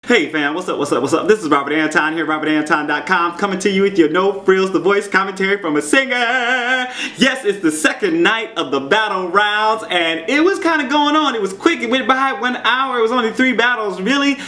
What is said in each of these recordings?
Hey fam, what's up, what's up, what's up? This is Robert Anton here, robertantonnyc, coming to you with your no frills, the voice commentary from a singer. Yes, it's the second night of the battle rounds, and it was kind of going on. It was quick, it went by 1 hour, it was only 3 battles, really.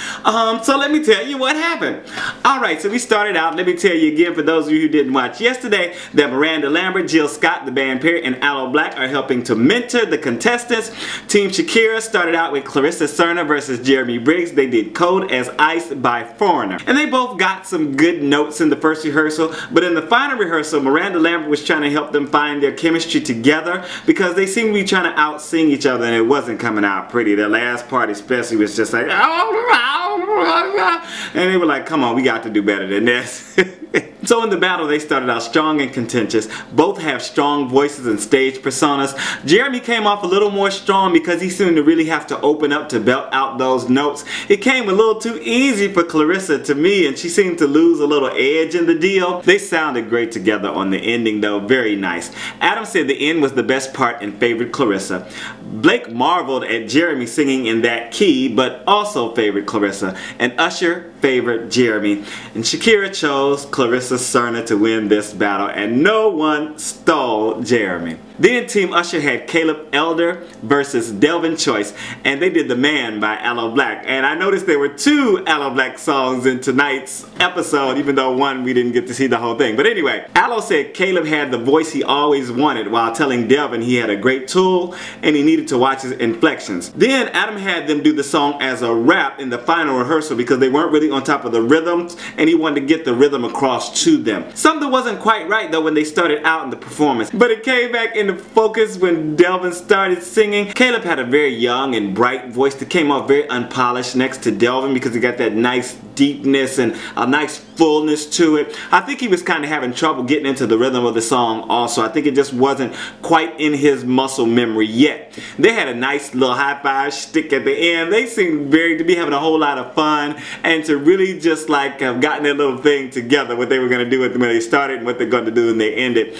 So let me tell you what happened. Alright, so we started out, let me tell you again for those of you who didn't watch yesterday, that Miranda, Lambert, Jill Scott, the band Perry, and Aloe Blacc are helping to mentor the contestants. TeamShakira started out with Clarissa Serna versus Briggs. They did Cold as Ice by Foreigner. And they both got some good notes in the first rehearsal, but in the final rehearsal, Miranda Lambert was trying to help them find their chemistry together because they seemed to be trying to out-sing each other and it wasn't coming out pretty. The last part especially was just like, and they were like, come on, we got to do better than this. So in the battle, they started out strong and contentious. Both have strong voices and stage personas. Jeremy came off a little more strong because he seemed to really have to open up to belt out those notes. It came a little too easy for Clarissa to me, and she seemed to lose a little edge in the deal. They sounded great together on the ending though, very nice. Adam said the end was the best part and favored Clarissa. Blake marveled at Jeremy singing in that key, but also favored Clarissa. And Usher favored Jeremy. And Shakira chose Clarissa Serna to win this battle, and no one stole Jeremy. Then TeamUsher had Caleb Elder versus Delvin Choice, and they did The Man by Aloe Blacc. And I noticed there were 2 Aloe Blacc songs in tonight's episode, even though one we didn't get to see the whole thing. But anyway, Aloe said Caleb had the voice he always wanted while telling Delvin he had a great tool and he needed to watch his inflections. Then Adam had them do the song as a rap in the final rehearsal because they weren't really on top of the rhythms and he wanted to get the rhythm across to them. Something wasn't quite right though when they started out in the performance, but it came back into focus when Delvin started singing. Caleb had a very young and bright voice that came off very unpolished next to Delvin because he got that nice deepness and a nice fullness to it. I think he was kind of having trouble getting into the rhythm of the song also. I think it just wasn't quite in his muscle memory yet. They had a nice little high five stick at the end. They seemed to be having a whole lot of fun and to really just like have gotten their little thing together, what they were going to do when they started and what they're going to do when they ended.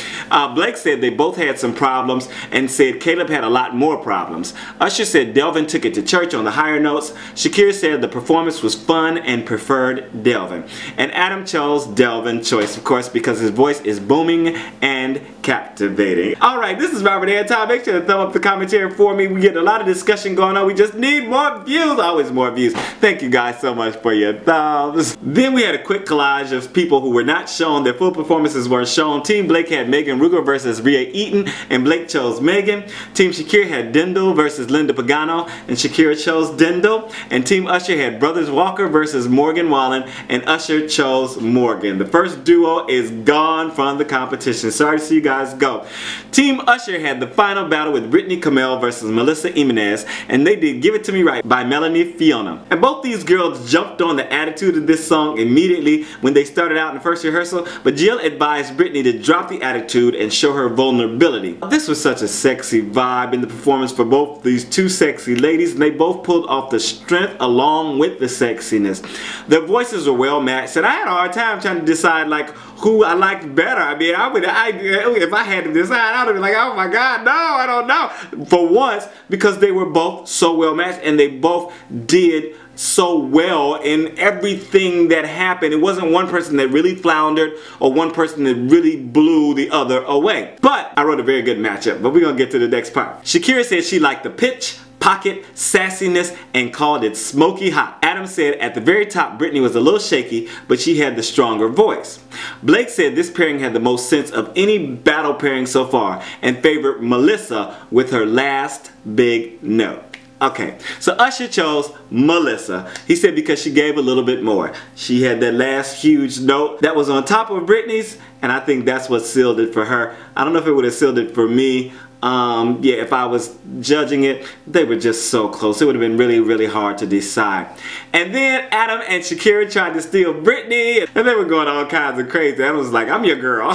Blake said they both had some problems and said Caleb had a lot more problems. Usher said Delvin took it to church on the higher notes. Shakira said the performance was fun and preferred Delvin. And Adam chose Delvin Choice, of course, because his voice is booming and captivating. Alright, this is Robert Anton. Make sure to thumb up the commentary for me. We get a lot of discussion going on. We just need more views. Always more views. Thank you guys so much for your thumbs. Then we had a quick collage of people who were not shown. Their full performances weren't shown. TeamBlake had Meghan versus Eaton, and Blake chose Meghan. TeamShakira had Ddendyl versus Linda Pagano, and Shakira chose Ddendyl. And TeamUsher had Brothers Walker versus Morgan Wallen, and Usher chose Morgan. The first duo is gone from the competition. Sorry to see you guys go. TeamUsher had the final battle with Brittnee Camelle versus Melissa Jiminez, and they did Give It To Me Right by Melanie Fiona. And both these girls jumped on the attitude of this song immediately when they started out in the first rehearsal, but Jill advised Brittnee to drop the attitude and show her vulnerability. This was such a sexy vibe in the performance for both these 2 sexy ladies, and they both pulled off the strength along with the sexiness. Their voices were well matched, and I had a hard time trying to decide like who I liked better. I mean, if I had to decide, I would have been like, oh my god, no, I don't know. For once, because they were both so well matched and they both did so well in everything that happened. It wasn't one person that really floundered or one person that really blew the other away. But I wrote a very good matchup, but we're gonna get to the next part. Shakira said she liked the pitch, pocket, sassiness, and called it smoky hot. Adam said at the very top Brittnee was a little shaky, but she had the stronger voice. Blake said this pairing had the most sense of any battle pairing so far and favored Melissa with her last big note. Okay, so Usher chose Melissa. He said because she gave a little bit more. She had that last huge note that was on top of Brittney's, and I think that's what sealed it for her. I don't know if it would have sealed it for me. Yeah, if I was judging it, they were just so close. It would have been really, really hard to decide. And then Adam and Shakira tried to steal Brittnee, and they were going all kinds of crazy. Adam was like, I'm your girl.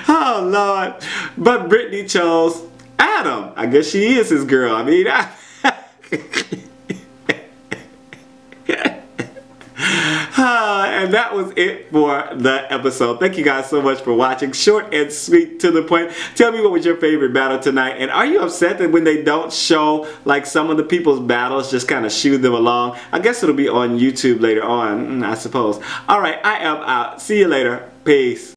Oh, Lord. But Brittnee chose Adam. I guess she is his girl. I mean, And that was it for the episode. Thank you guys so much for watching. Short and sweet, to the point. Tell me what was your favorite battle tonight, and are you upset that when they don't show like some of the people's battles, just kind of shoo them along? I guess it'll be on YouTube later on, I suppose. Alright, I am out. See you later. Peace.